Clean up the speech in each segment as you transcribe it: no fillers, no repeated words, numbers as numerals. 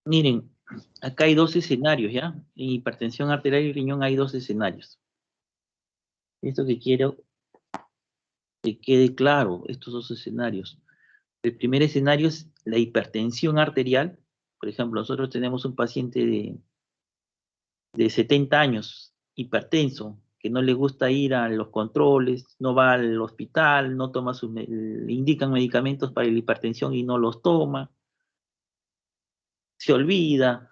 Miren, acá hay dos escenarios, ¿ya? En hipertensión arterial y riñón hay dos escenarios. Esto que quiero que quede claro, estos dos escenarios. El primer escenario es la hipertensión arterial. Por ejemplo, nosotros tenemos un paciente de 70 años, hipertenso, que no le gusta ir a los controles, no va al hospital, no toma le indican medicamentos para la hipertensión y no los toma, se olvida.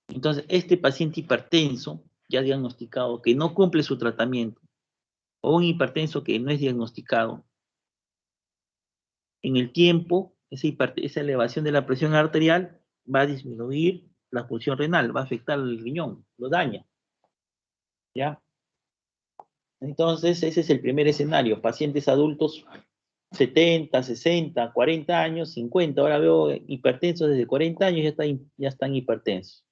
Entonces, este paciente hipertenso, ya diagnosticado, que no cumple su tratamiento, o un hipertenso que no es diagnosticado, en el tiempo, esa elevación de la presión arterial va a disminuir la función renal, va a afectar el riñón, lo daña, ¿ya? Entonces, ese es el primer escenario, pacientes adultos 70, 60, 40 años, 50, ahora veo hipertensos desde 40 años, ya están hipertensos.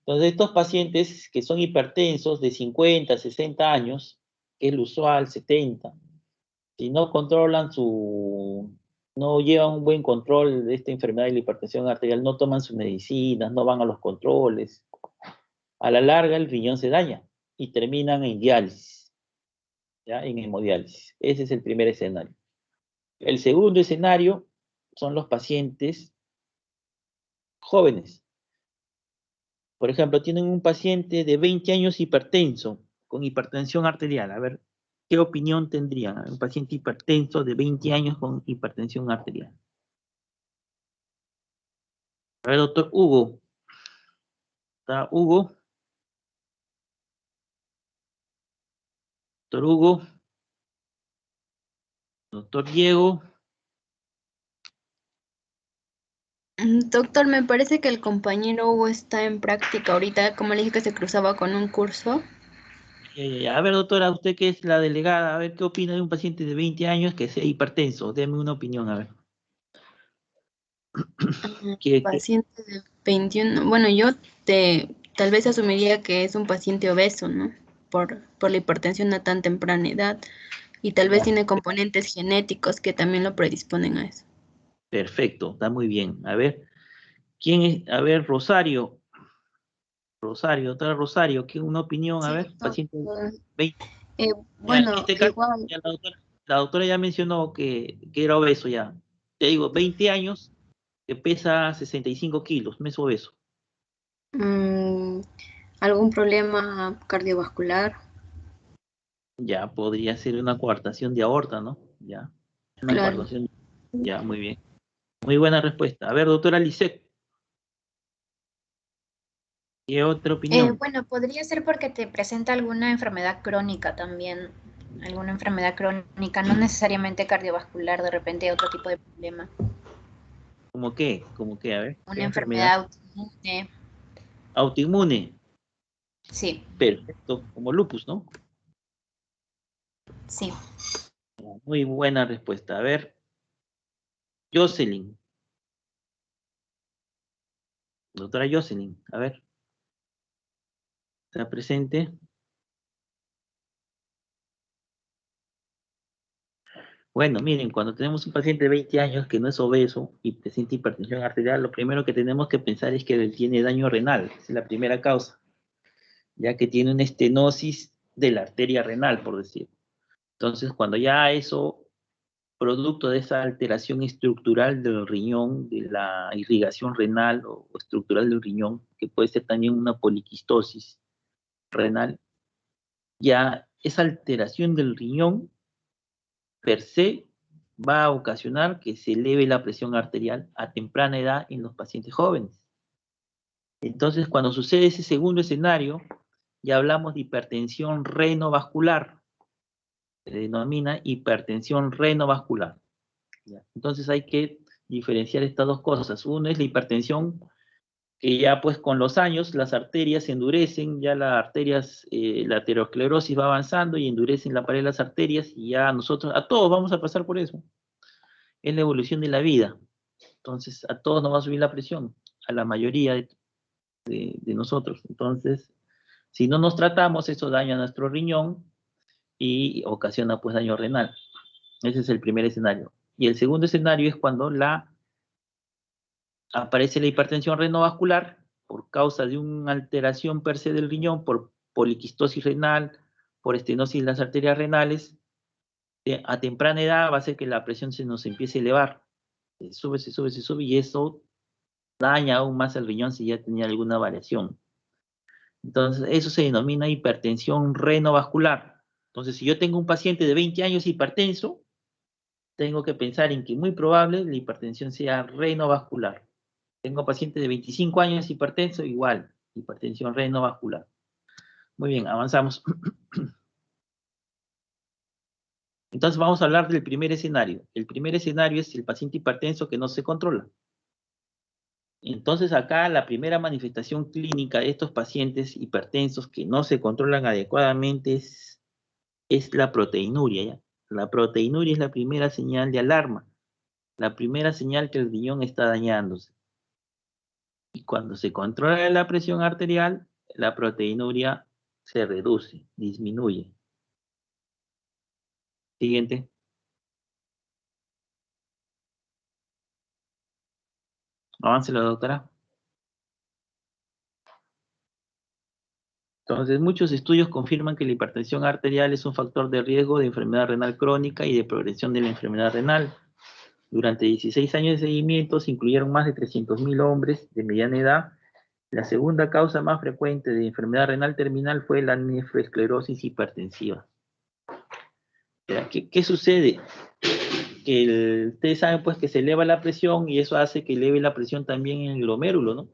Entonces, estos pacientes que son hipertensos de 50, 60 años, que es lo usual, 70, si no controlan no llevan un buen control de esta enfermedad de la hipertensión arterial, no toman sus medicinas, no van a los controles, a la larga el riñón se daña y terminan en diálisis, ¿ya? En hemodiálisis. Ese es el primer escenario. El segundo escenario son los pacientes jóvenes. Por ejemplo, tienen un paciente de 20 años hipertenso, con hipertensión arterial. A ver, ¿qué opinión tendrían? Un paciente hipertenso de 20 años con hipertensión arterial. A ver, doctor Hugo. ¿Está Hugo? Doctor Hugo. Doctor Diego. Doctor, me parece que el compañero Hugo está en práctica ahorita, como le dije que se cruzaba con un curso. A ver, doctora, usted que es la delegada, a ver, ¿qué opina de un paciente de 20 años que sea hipertenso? Deme una opinión, a ver. Paciente de 21, bueno, yo tal vez asumiría que es un paciente obeso, ¿no? Por la hipertensión a tan temprana edad y tal vez Ya, tiene componentes genéticos que también lo predisponen a eso. perfecto, está muy bien. A ver, ¿quién es? A ver, Rosario. Rosario, doctora Rosario, ¿qué una opinión? A Sí, ver, paciente de doctor. 20. Ya, en Bueno, este caso, igual, ya la doctora ya mencionó que era obeso ya. Te digo, 20 años, que pesa 65 kilos, no es obeso. mm, algún problema cardiovascular, Ya podría ser una coartación de aorta, ¿no? Ya, una claro. coartación. Ya, muy bien. Muy buena respuesta. A ver, doctora Lisset, ¿qué otra opinión? Bueno, podría ser porque te presenta alguna enfermedad crónica también, alguna enfermedad crónica, no necesariamente cardiovascular, de repente otro tipo de problema, ¿Cómo qué? ¿Cómo qué? A ver, ¿qué una enfermedad? enfermedad autoinmune, Autoinmune. sí, Perfecto, como lupus, ¿no? sí. Muy buena respuesta. A ver, Jocelyn, doctora Jocelyn, a ver, ¿está presente? Bueno, miren, cuando tenemos un paciente de 20 años que no es obeso y presenta hipertensión arterial, lo primero que tenemos que pensar es que él tiene daño renal, esa es la primera causa, ya que tiene una estenosis de la arteria renal, por decir. Entonces, cuando ya eso, producto de esa alteración estructural del riñón, de la irrigación renal o estructural del riñón, que puede ser también una poliquistosis renal, ya esa alteración del riñón per se va a ocasionar que se eleve la presión arterial a temprana edad en los pacientes jóvenes. Entonces, cuando sucede ese segundo escenario, ya hablamos de hipertensión renovascular, se denomina hipertensión renovascular. Entonces hay que diferenciar estas dos cosas. Uno es la hipertensión que ya pues con los años las arterias se endurecen, ya las arterias, la aterosclerosis va avanzando y endurecen la pared de las arterias y ya nosotros, a todos vamos a pasar por eso. Es la evolución de la vida. Entonces a todos nos va a subir la presión, a la mayoría de nosotros. Entonces, si no nos tratamos, eso daña nuestro riñón y ocasiona pues daño renal. Ese es el primer escenario. Y el segundo escenario es cuando la aparece la hipertensión renovascular por causa de una alteración per se del riñón, por poliquistosis renal, por estenosis de las arterias renales. A temprana edad va a hacer que la presión se nos empiece a elevar. Se sube, y eso daña aún más el riñón si ya tenía alguna variación. Entonces, eso se denomina hipertensión renovascular. Entonces, si yo tengo un paciente de 20 años hipertenso, tengo que pensar en que muy probable la hipertensión sea renovascular. Tengo paciente de 25 años hipertenso, igual, hipertensión renovascular. Muy bien, avanzamos. Entonces vamos a hablar del primer escenario. El primer escenario es el paciente hipertenso que no se controla. Entonces acá la primera manifestación clínica de estos pacientes hipertensos que no se controlan adecuadamente es la proteinuria, ¿ya? La proteinuria es la primera señal de alarma, la primera señal que el riñón está dañándose. Y cuando se controla la presión arterial, la proteinuria se reduce, disminuye. Siguiente. Avance la doctora. Entonces, muchos estudios confirman que la hipertensión arterial es un factor de riesgo de enfermedad renal crónica y de progresión de la enfermedad renal. Durante 16 años de seguimiento se incluyeron más de 300.000 hombres de mediana edad. La segunda causa más frecuente de enfermedad renal terminal fue la nefroesclerosis hipertensiva. ¿Qué sucede? Que ustedes saben pues que se eleva la presión y eso hace que eleve la presión también en el glomérulo, ¿no?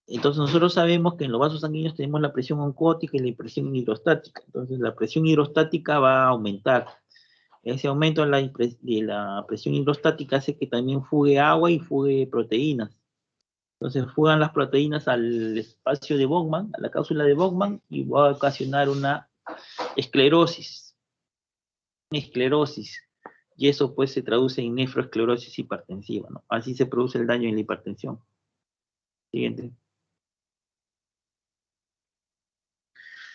Entonces nosotros sabemos que en los vasos sanguíneos tenemos la presión oncótica y la presión hidrostática. Entonces la presión hidrostática va a aumentar. Ese aumento de la presión hidrostática hace que también fugue agua y fugue proteínas. Entonces fugan las proteínas al espacio de Bowman, a la cápsula de Bowman, y va a ocasionar una esclerosis. Y eso pues se traduce en nefroesclerosis hipertensiva, ¿no? Así se produce el daño en la hipertensión. Siguiente.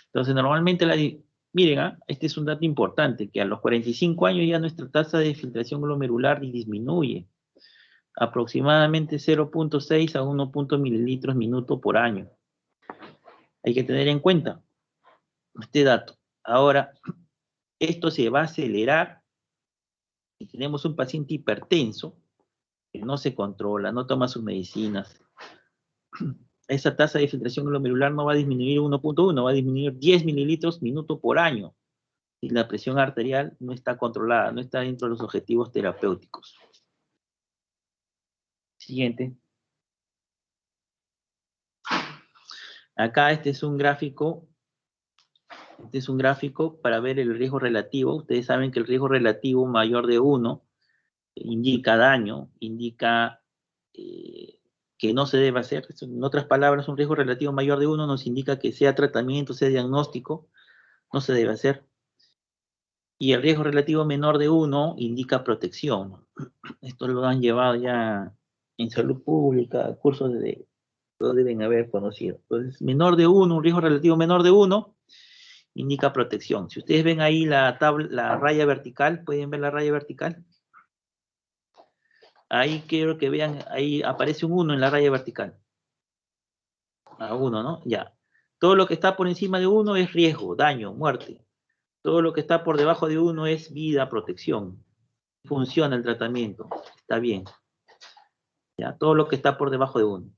Entonces, normalmente, miren, este es un dato importante, que a los 45 años ya nuestra tasa de filtración glomerular disminuye, aproximadamente 0.6 a 1 mililitros minuto por año. Hay que tener en cuenta este dato. Ahora, esto se va a acelerar si tenemos un paciente hipertenso que no se controla, no toma sus medicinas. Esa tasa de filtración glomerular no va a disminuir 1.1, va a disminuir 10 mililitros minuto por año. Y la presión arterial no está controlada, no está dentro de los objetivos terapéuticos. Siguiente. Acá este es un gráfico para ver el riesgo relativo. Ustedes saben que el riesgo relativo mayor de 1 indica daño, indica que no se debe hacer. En otras palabras, un riesgo relativo mayor de 1 nos indica que sea tratamiento, sea diagnóstico, no se debe hacer. Y el riesgo relativo menor de 1 indica protección. Esto lo han llevado ya en salud pública, cursos lo deben haber conocido. Entonces, menor de 1, un riesgo relativo menor de 1, indica protección. Si ustedes ven ahí la raya vertical, ¿pueden ver la raya vertical? Ahí quiero que vean, ahí aparece un 1 en la raya vertical. A 1, ¿no? Ya. Todo lo que está por encima de 1 es riesgo, daño, muerte. Todo lo que está por debajo de 1 es vida, protección. Funciona el tratamiento, está bien. Ya, todo lo que está por debajo de 1.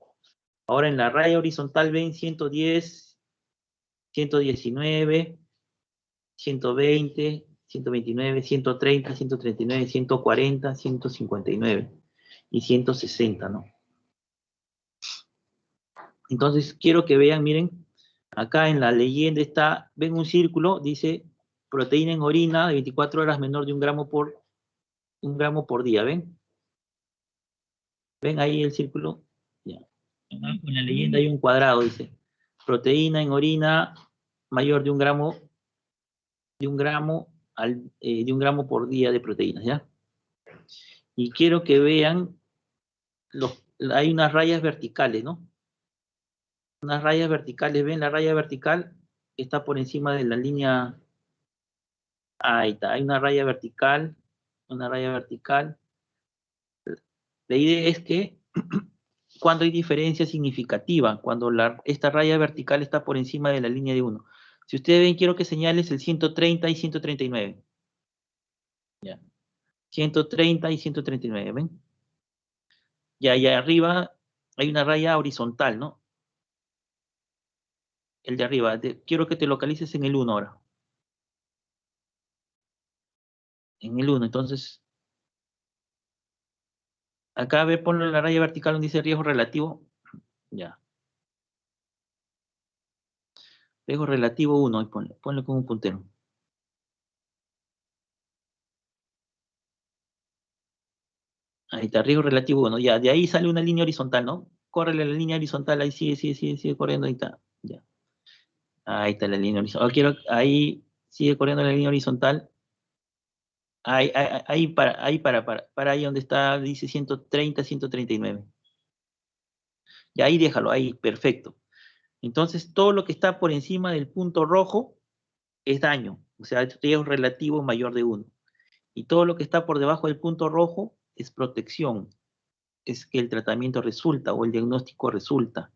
Ahora en la raya horizontal ven 110, 119, 120, 129, 130, 139, 140, 159 y 160, ¿no? Entonces quiero que vean, miren, acá en la leyenda está, ven un círculo, dice proteína en orina de 24 horas menor de 1 gramo por día, ¿ven? ¿Ven ahí el círculo? Ya. En la leyenda hay un cuadrado, dice proteína en orina mayor de 1 gramo, de 1 gramo por día de proteínas, ¿ya? Y quiero que vean, hay unas rayas verticales, ¿no? Unas rayas verticales, ¿ven la raya vertical? Está por encima de la línea, ahí está, hay una raya vertical, La idea es que cuando hay diferencia significativa, cuando esta raya vertical está por encima de la línea de 1. Si ustedes ven, quiero que señales el 130 y 139. Ya. 130 y 139, ¿ven? Ya, y arriba hay una raya horizontal, ¿no? El de arriba. Quiero que te localices en el 1 ahora. En el 1, entonces, acá, a ver, ponle la raya vertical donde dice riesgo relativo. Ya. Riesgo relativo 1, y ponle con un puntero. Ahí está, riesgo relativo 1. Ya, de ahí sale una línea horizontal, ¿no? Córrele la línea horizontal, ahí sigue corriendo, ahí está. Ya. Ahí está la línea horizontal. Ahí sigue corriendo la línea horizontal. Para ahí donde está, dice 130, 139. Y ahí déjalo, ahí, perfecto. Entonces, todo lo que está por encima del punto rojo es daño, o sea, riesgo relativo mayor de 1. Y todo lo que está por debajo del punto rojo es protección, es que el tratamiento resulta o el diagnóstico resulta.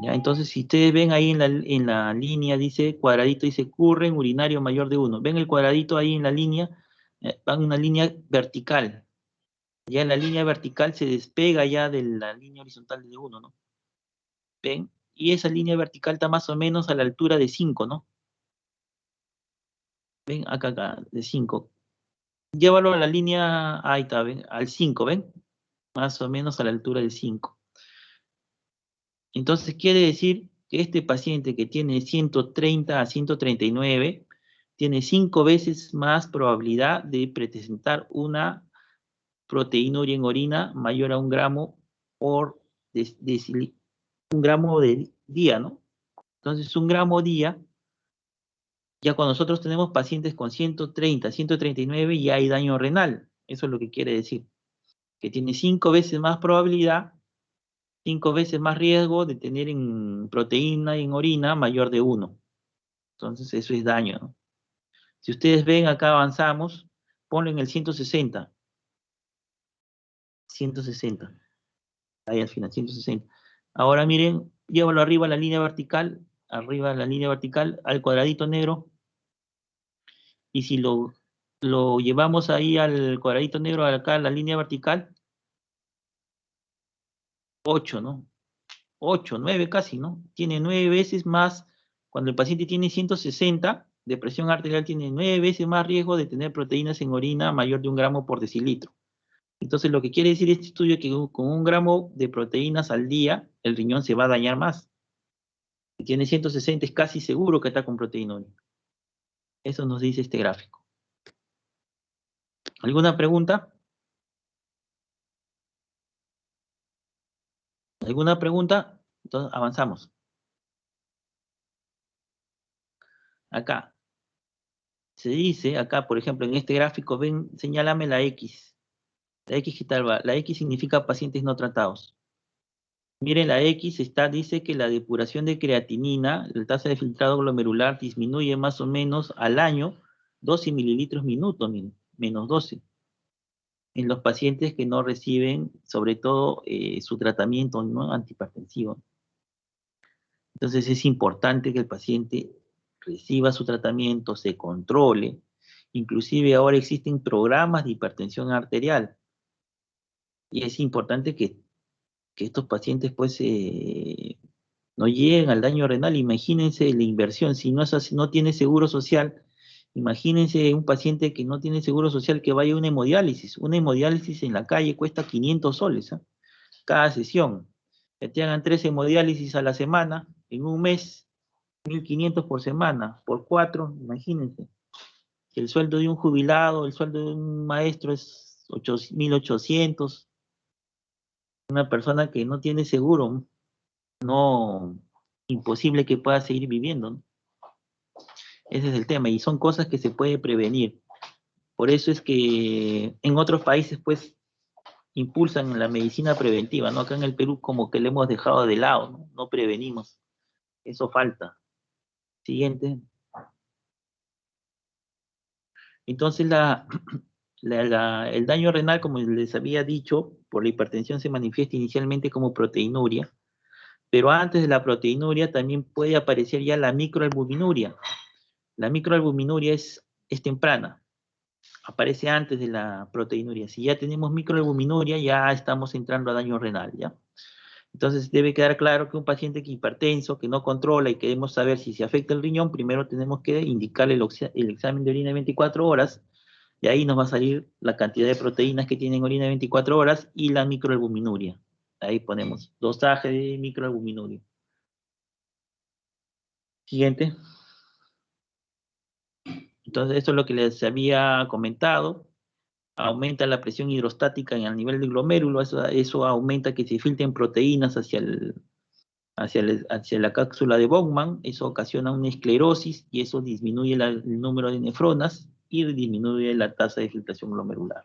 ¿Ya? Entonces, si ustedes ven ahí en la línea, dice cuadradito, dice curren urinario mayor de 1. ¿Ven el cuadradito ahí en la línea? Va en una línea vertical. Ya en la línea vertical se despega ya de la línea horizontal de 1, ¿no? ¿Ven? Y esa línea vertical está más o menos a la altura de 5, ¿no? ¿Ven? Acá, de 5. Llévalo a la línea, ahí está, ¿ven? Al 5, ¿ven? Más o menos a la altura del 5. Entonces quiere decir que este paciente que tiene 130 a 139 tiene 5 veces más probabilidad de presentar una proteínuria en orina mayor a 1 gramo por un gramo de día, ¿no? Entonces 1 gramo día, ya cuando nosotros tenemos pacientes con 130, 139 ya hay daño renal. Eso es lo que quiere decir. Que tiene 5 veces más probabilidad, 5 veces más riesgo de tener en proteína y en orina mayor de 1. Entonces eso es daño, ¿no? Si ustedes ven, acá avanzamos, ponlo en el 160. 160. Ahí al final, 160. Ahora miren, llévalo arriba a la línea vertical, arriba a la línea vertical, al cuadradito negro, y si lo llevamos ahí al cuadradito negro, acá a la línea vertical, 8, ¿no? 8, 9 casi, ¿no? Tiene 9 veces más, cuando el paciente tiene 160 de presión arterial, tiene 9 veces más riesgo de tener proteínas en orina mayor de 1 gramo por decilitro. Entonces, lo que quiere decir este estudio es que con 1 gramo de proteínas al día, el riñón se va a dañar más. Si tiene 160, es casi seguro que está con proteína. Eso nos dice este gráfico. ¿Alguna pregunta? ¿Alguna pregunta? Entonces, avanzamos. Acá. Se dice, acá, por ejemplo, en este gráfico, ven, señálame la X. La X, ¿qué tal va? La X significa pacientes no tratados. Miren, la X dice que la depuración de creatinina, la tasa de filtrado glomerular, disminuye más o menos al año 12 mililitros minuto, miren, menos 12. En los pacientes que no reciben, sobre todo, su tratamiento, ¿no?, antihipertensivo. Entonces es importante que el paciente reciba su tratamiento, se controle. Inclusive ahora existen programas de hipertensión arterial. Y es importante que estos pacientes pues no lleguen al daño renal. Imagínense la inversión, si no, no tiene seguro social, imagínense un paciente que no tiene seguro social que vaya a una hemodiálisis. Una hemodiálisis en la calle cuesta 500 soles, ¿eh?, cada sesión. Que te hagan 3 hemodiálisis a la semana, en un mes, 1.500 por semana, por 4, imagínense. El sueldo de un jubilado, el sueldo de un maestro es 1.800. Una persona que no tiene seguro, no, imposible que pueda seguir viviendo, ¿no? Ese es el tema, y son cosas que se puede prevenir. Por eso es que en otros países, pues, impulsan la medicina preventiva, ¿no? Acá en el Perú como que le hemos dejado de lado, ¿no? No prevenimos. Eso falta. Siguiente. Entonces, El daño renal, como les había dicho, por la hipertensión se manifiesta inicialmente como proteinuria, pero antes de la proteinuria también puede aparecer ya la microalbuminuria. La microalbuminuria es temprana, aparece antes de la proteinuria. Si ya tenemos microalbuminuria, ya estamos entrando a daño renal, ¿ya? Entonces debe quedar claro que un paciente que hipertenso, que no controla y queremos saber si se afecta el riñón, primero tenemos que indicarle el examen de orina de 24 horas, y ahí nos va a salir la cantidad de proteínas que tienen orina de 24 horas y la microalbuminuria. Ahí ponemos dosaje de microalbuminuria. Siguiente. Entonces, esto es lo que les había comentado. Aumenta la presión hidrostática en el nivel del glomérulo, eso aumenta que se filtren proteínas hacia la cápsula de Bowman, eso ocasiona una esclerosis y eso disminuye el número de nefronas y disminuye la tasa de filtración glomerular.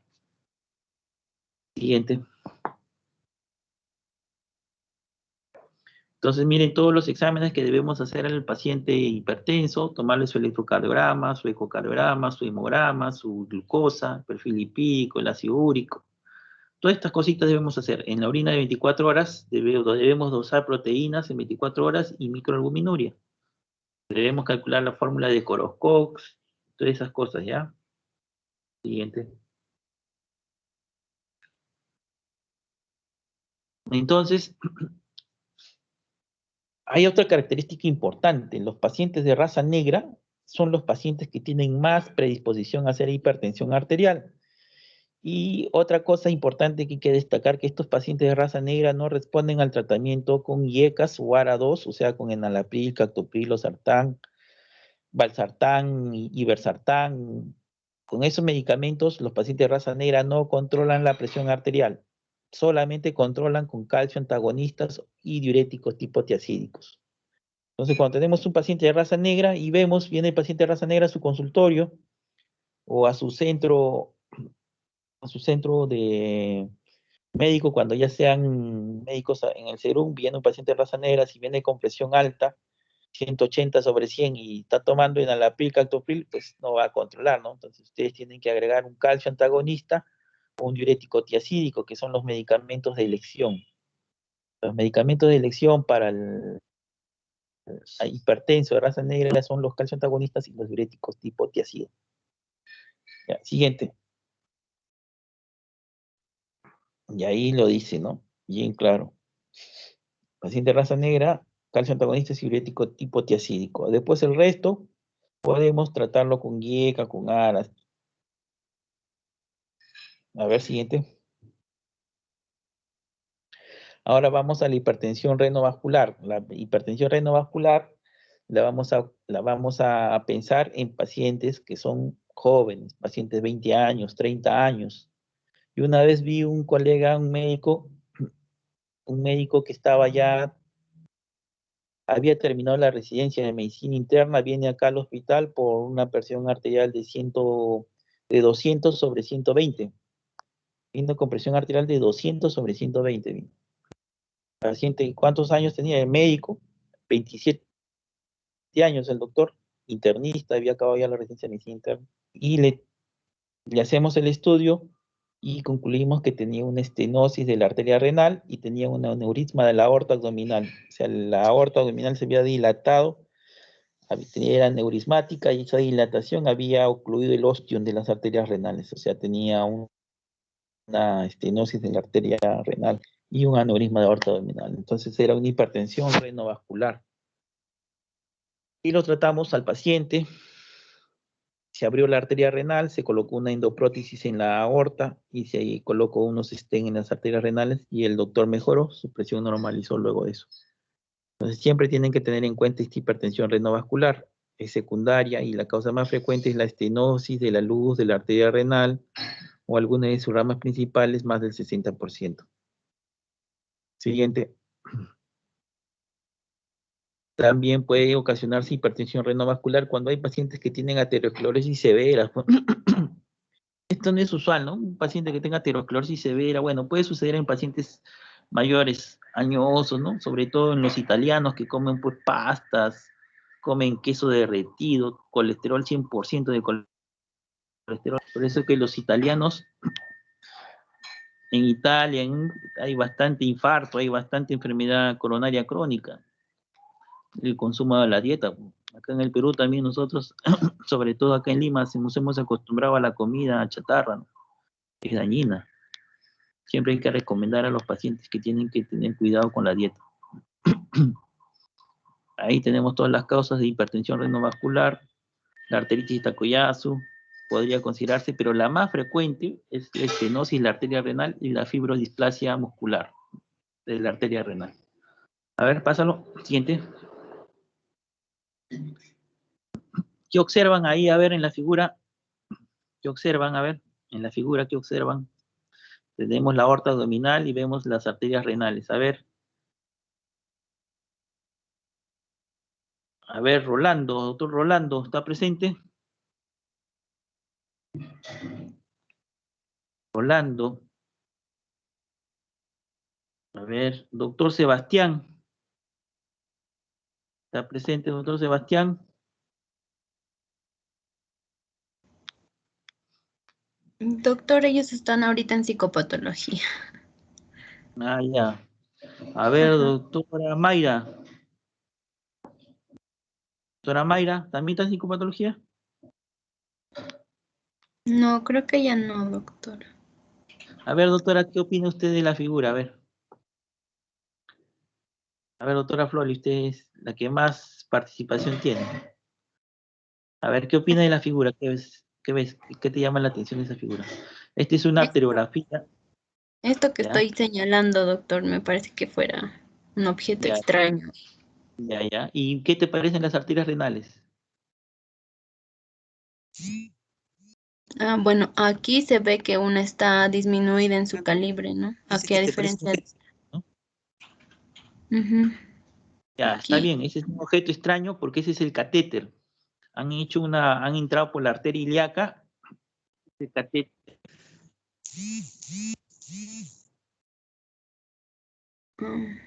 Siguiente. Entonces, miren todos los exámenes que debemos hacer al paciente hipertenso, tomarle su electrocardiograma, su ecocardiograma, su hemograma, su glucosa, perfil lipídico, el ácido úrico. Todas estas cositas debemos hacer. En la orina de 24 horas debemos dosar proteínas en 24 horas y microalbuminuria. Debemos calcular la fórmula de Coroscox, todas esas cosas, ¿ya? Siguiente. Entonces, hay otra característica importante. Los pacientes de raza negra son los pacientes que tienen más predisposición a hacer hipertensión arterial. Y otra cosa importante que hay que destacar, que estos pacientes de raza negra no responden al tratamiento con IECAS o ARA2, o sea, con enalapril, captopril, losartán, valsartán y iversartán. Con esos medicamentos, los pacientes de raza negra no controlan la presión arterial, solamente controlan con calcio antagonistas y diuréticos tipo tiacídicos. Entonces, cuando tenemos un paciente de raza negra y vemos, viene el paciente de raza negra a su consultorio o a su centro de médico, cuando ya sean médicos en el serum, viene un paciente de raza negra, si viene con presión alta, 180/100 y está tomando enalapril, captopril, pues no va a controlar, ¿no? Entonces ustedes tienen que agregar un calcio antagonista o un diurético tiacídico, que son los medicamentos de elección. Los medicamentos de elección para el hipertenso de raza negra son los calcio antagonistas y los diuréticos tipo tiacídico. Ya, siguiente. Y ahí lo dice, ¿no? Bien claro. Paciente de raza negra, calcio antagonista y diurético tipo tiacídico. Después el resto podemos tratarlo con IECA, con ARAS. A ver, siguiente. Ahora vamos a la hipertensión renovascular. La hipertensión renovascular la vamos a pensar en pacientes que son jóvenes, pacientes de 20 años, 30 años. Y una vez vi un colega, un médico que estaba ya, había terminado la residencia de medicina interna, viene acá al hospital por una presión arterial de 200/120. Vino con presión arterial de 200/120. Vino. Paciente, ¿cuántos años tenía? El médico, 27 años, el doctor, internista, había acabado ya la residencia de medicina interna. Y le hacemos el estudio y concluimos que tenía una estenosis de la arteria renal y tenía un aneurisma de la aorta abdominal. O sea, la aorta abdominal se había dilatado, era aneurismática y esa dilatación había ocluido el ostium de las arterias renales. O sea, tenía una estenosis de la arteria renal y un aneurisma de aorta abdominal. Entonces era una hipertensión renovascular. Y lo tratamos al paciente. Se abrió la arteria renal, se colocó una endoprótesis en la aorta y se colocó unos stents en las arterias renales y el doctor mejoró, su presión normalizó luego de eso. Entonces siempre tienen que tener en cuenta esta hipertensión renovascular, es secundaria y la causa más frecuente es la estenosis de la luz de la arteria renal o alguna de sus ramas principales, más del 60%. Siguiente. También puede ocasionarse hipertensión renovascular cuando hay pacientes que tienen aterosclerosis severa. Esto no es usual, ¿no? Un paciente que tenga aterosclerosis severa, bueno, puede suceder en pacientes mayores, añosos, ¿no? Sobre todo en los italianos que comen pues pastas, comen queso derretido, colesterol 100% de colesterol colesterol. Por eso que los italianos, en Italia, hay bastante infarto, hay bastante enfermedad coronaria crónica, el consumo de la dieta. Acá en el Perú también nosotros, sobre todo acá en Lima, nos hemos acostumbrado a la comida chatarra, ¿no? Es dañina. Siempre hay que recomendar a los pacientes que tienen que tener cuidado con la dieta. Ahí tenemos todas las causas de hipertensión renovascular, la arteritis Takotsubo podría considerarse, pero la más frecuente es la estenosis de la arteria renal y la fibrodisplasia muscular de la arteria renal. A ver, pásalo. Siguiente. ¿Qué observan ahí? A ver, en la figura. ¿Qué observan? A ver, en la figura, ¿qué observan? Tenemos la aorta abdominal y vemos las arterias renales. A ver, Rolando, doctor Rolando, ¿está presente? Rolando. A ver, doctor Sebastián. ¿Está presente, doctor Sebastián? Doctor, ellos están ahorita en psicopatología. Ah, ya. A ver, Ajá. doctora Mayra. Doctora Mayra, ¿también está en psicopatología? No, creo que ya no, doctor. A ver, doctora, ¿qué opina usted de la figura? A ver, doctora Flori, usted es la que más participación tiene. A ver, ¿qué opina de la figura? ¿Qué ves? ¿Qué ves? ¿Qué te llama la atención de esa figura? Esta es una arteriografía. Esto que ¿Ya? estoy señalando, doctor, me parece que fuera un objeto Ya, extraño. ya. ¿Y qué te parecen las arterias renales? Bueno, aquí se ve que una está disminuida en su calibre, ¿no? Dice Aquí que a te parece un diferencia objeto, ¿no? Ujú. Ya, está Aquí. bien, ese es un objeto extraño porque ese es el catéter. Han entrado por la arteria ilíaca, el catéter. Mm.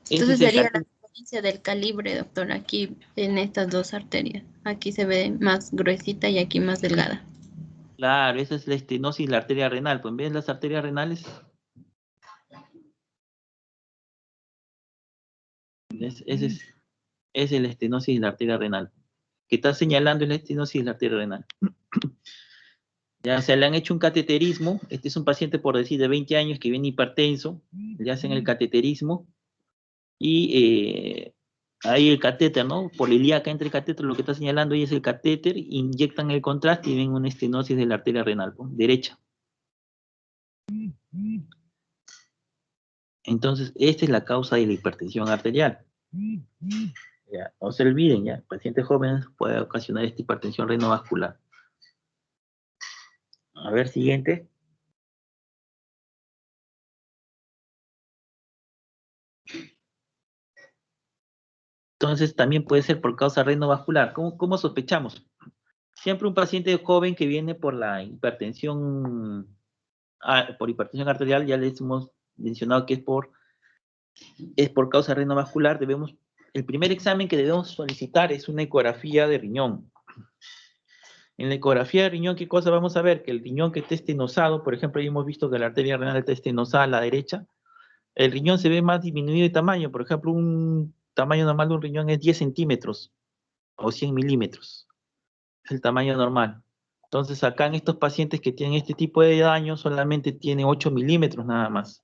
Ese Entonces es el sería la catéter. diferencia del calibre, doctor, aquí en estas dos arterias. Aquí se ve más gruesita y aquí más delgada. Claro, esa es la estenosis de la arteria renal. Pues ves las arterias renales, es el estenosis de la arteria renal. Que está señalando es la estenosis de la arteria renal. Ya se le han hecho un cateterismo. Este es un paciente, por decir, de 20 años que viene hipertenso. Le hacen el cateterismo y ahí el catéter, ¿no? Por la ilíaca entre el catéter, lo que está señalando ahí es el catéter, inyectan el contraste y ven una estenosis de la arteria renal, ¿no? Derecha. Entonces, esta es la causa de la hipertensión arterial. Ya, no se olviden, ya, pacientes jóvenes puede ocasionar esta hipertensión renovascular. A ver, siguiente. Entonces, también puede ser por causa renovascular. ¿Cómo sospechamos? Siempre un paciente joven que viene por la hipertensión, por hipertensión arterial, ya les hemos mencionado que es por causa renovascular, el primer examen que debemos solicitar es una ecografía de riñón. En la ecografía de riñón, ¿qué cosa vamos a ver? Que el riñón que esté estenosado, por ejemplo, ya hemos visto que la arteria renal está estenosada a la derecha, el riñón se ve más disminuido de tamaño. Por ejemplo, un tamaño normal de un riñón es 10 centímetros o 100 milímetros. Es el tamaño normal. Entonces, acá en estos pacientes que tienen este tipo de daño, solamente tiene 8 milímetros nada más.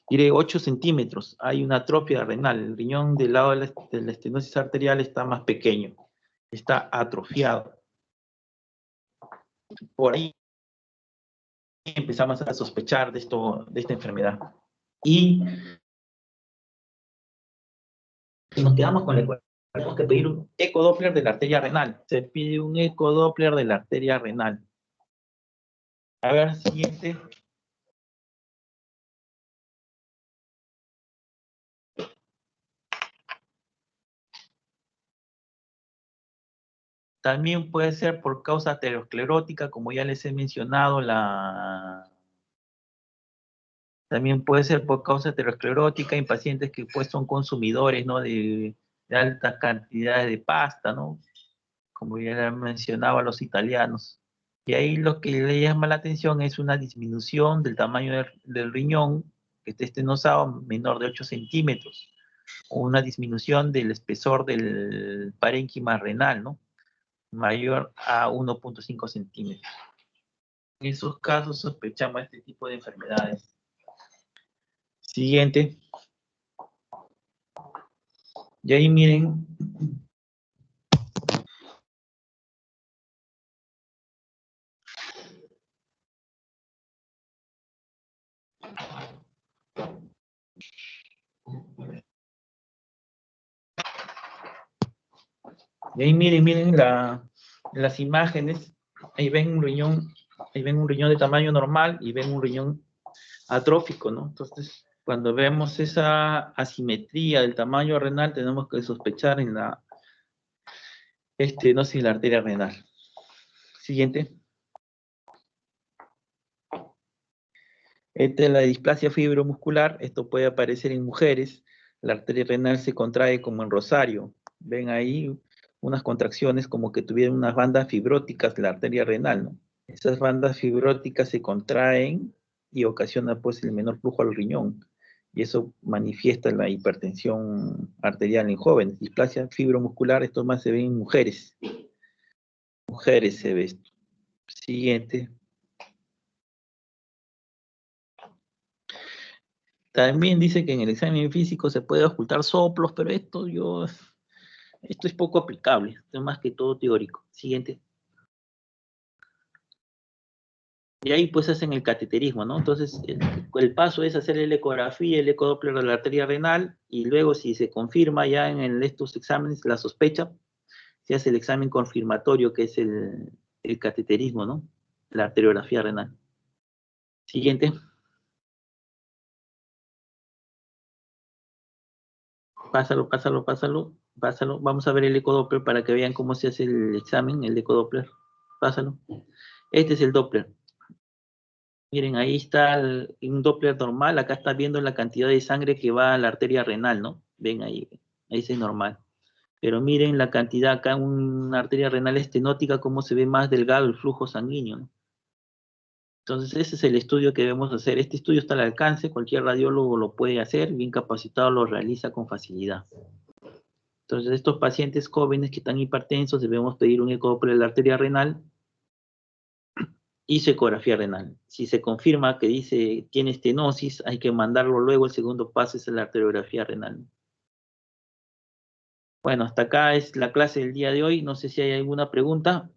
Diré 8 centímetros. Hay una atrofia renal. El riñón del lado de la estenosis arterial está más pequeño. Está atrofiado. Por ahí empezamos a sospechar de esta enfermedad. Y nos quedamos con la ecuación. Tenemos que pedir un ecodoppler de la arteria renal. Se pide un ecodoppler de la arteria renal. A ver, siguiente. También puede ser por causa aterosclerótica, como ya les he mencionado, también puede ser por causa aterosclerótica en pacientes que pues son consumidores, ¿no? de altas cantidades de pasta, ¿no? Como ya les mencionaba los italianos. Y ahí lo que le llama la atención es una disminución del tamaño del riñón, que esté estenosado menor de 8 centímetros, o una disminución del espesor del parénquima renal, ¿no? Mayor a 1.5 centímetros. En esos casos sospechamos este tipo de enfermedades. Siguiente. Y ahí miren. Y ahí miren las imágenes. Ahí ven un riñón de tamaño normal y ven un riñón atrófico, ¿no? Entonces, cuando vemos esa asimetría del tamaño renal, tenemos que sospechar en la estenosis de la arteria renal. Siguiente. Esta es la displasia fibromuscular. Esto puede aparecer en mujeres. La arteria renal se contrae como en rosario. Ven ahí unas contracciones como que tuvieran unas bandas fibróticas la arteria renal, ¿no? Esas bandas fibróticas se contraen y ocasiona pues el menor flujo al riñón. Y eso manifiesta la hipertensión arterial en jóvenes. Displasia fibromuscular, esto más se ve en mujeres. Mujeres se ve esto. Siguiente. También dice que en el examen físico se puede ocultar soplos, pero esto es poco aplicable, esto es más que todo teórico. Siguiente. Y ahí pues hacen el cateterismo, ¿no? Entonces, el paso es hacer la ecografía, el ecodoppler de la arteria renal, y luego si se confirma ya en estos exámenes la sospecha, se hace el examen confirmatorio, que es el cateterismo, ¿no? La arteriografía renal. Siguiente. Pásalo. Vamos a ver el ecodoppler para que vean cómo se hace el examen, el ecodoppler. Pásalo. Este es el Doppler. Miren, ahí está un Doppler normal. Acá está viendo la cantidad de sangre que va a la arteria renal, ¿no? Ven ahí es normal. Pero miren la cantidad acá en una arteria renal estenótica, cómo se ve más delgado el flujo sanguíneo, ¿no? Entonces ese es el estudio que debemos hacer. Este estudio está al alcance, cualquier radiólogo lo puede hacer, bien capacitado lo realiza con facilidad. Entonces estos pacientes jóvenes que están hipertensos debemos pedir un ecodoppler de la arteria renal y su ecografía renal. Si se confirma que dice tiene estenosis, hay que mandarlo luego. El segundo paso es la arteriografía renal. Bueno, hasta acá es la clase del día de hoy. No sé si hay alguna pregunta.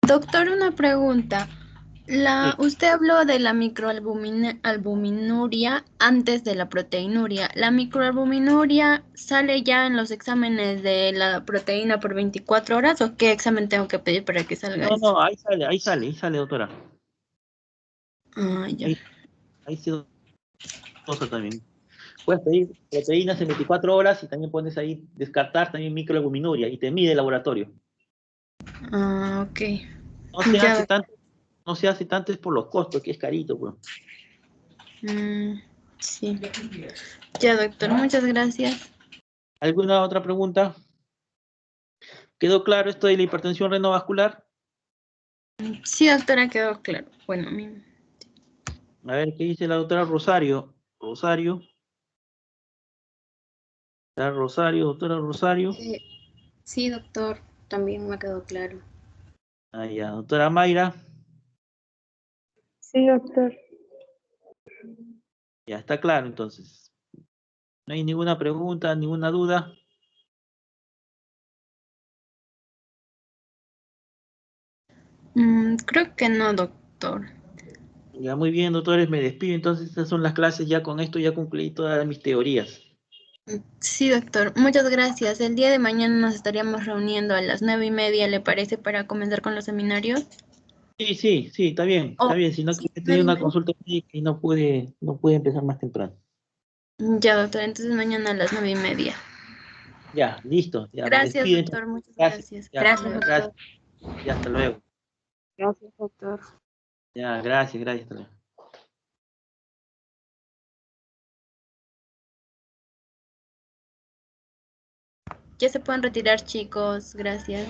Doctor, una pregunta. Sí. Usted habló de la microalbuminuria antes de la proteinuria. ¿La microalbuminuria sale ya en los exámenes de la proteína por 24 horas o qué examen tengo que pedir para que salga eso? No, ahí sale, doctora. Ah, ya. Ahí sí, doctora, también. Puedes pedir proteínas en 24 horas y también pones ahí descartar también microalbuminuria y te mide el laboratorio. Ah, ok. No se Ya, hace tanto, no se hace tanto es por los costos, que es carito, pues. sí. Ya, doctor, muchas gracias. ¿Alguna otra pregunta? ¿Quedó claro esto de la hipertensión renovascular? Sí, doctora, quedó claro. Bueno, A ver, ¿qué dice la doctora Rosario? Doctora Rosario. Sí, doctor, también me quedó claro. Ah, ya, doctora Mayra. Sí, doctor. Ya está claro, entonces. No hay ninguna pregunta, ninguna duda. creo que no, doctor. Ya, muy bien, doctores, me despido. Entonces, estas son las clases. Ya con esto ya concluí todas mis teorías. Sí, doctor, muchas gracias. El día de mañana nos estaríamos reuniendo a las 9:30, ¿le parece, para comenzar con los seminarios? Sí, está bien, Oh, Si no, sí, que tenía una consulta médica y no pude empezar más temprano. ya, doctor, entonces mañana a las 9:30. Ya, listo, ya me Gracias, despido. Entonces. doctor, muchas Gracias, gracias. ya, Gracias, gracias, doctor. ya, hasta luego. Gracias, doctor. Ya, gracias, hasta luego. Ya se pueden retirar, chicos. Gracias.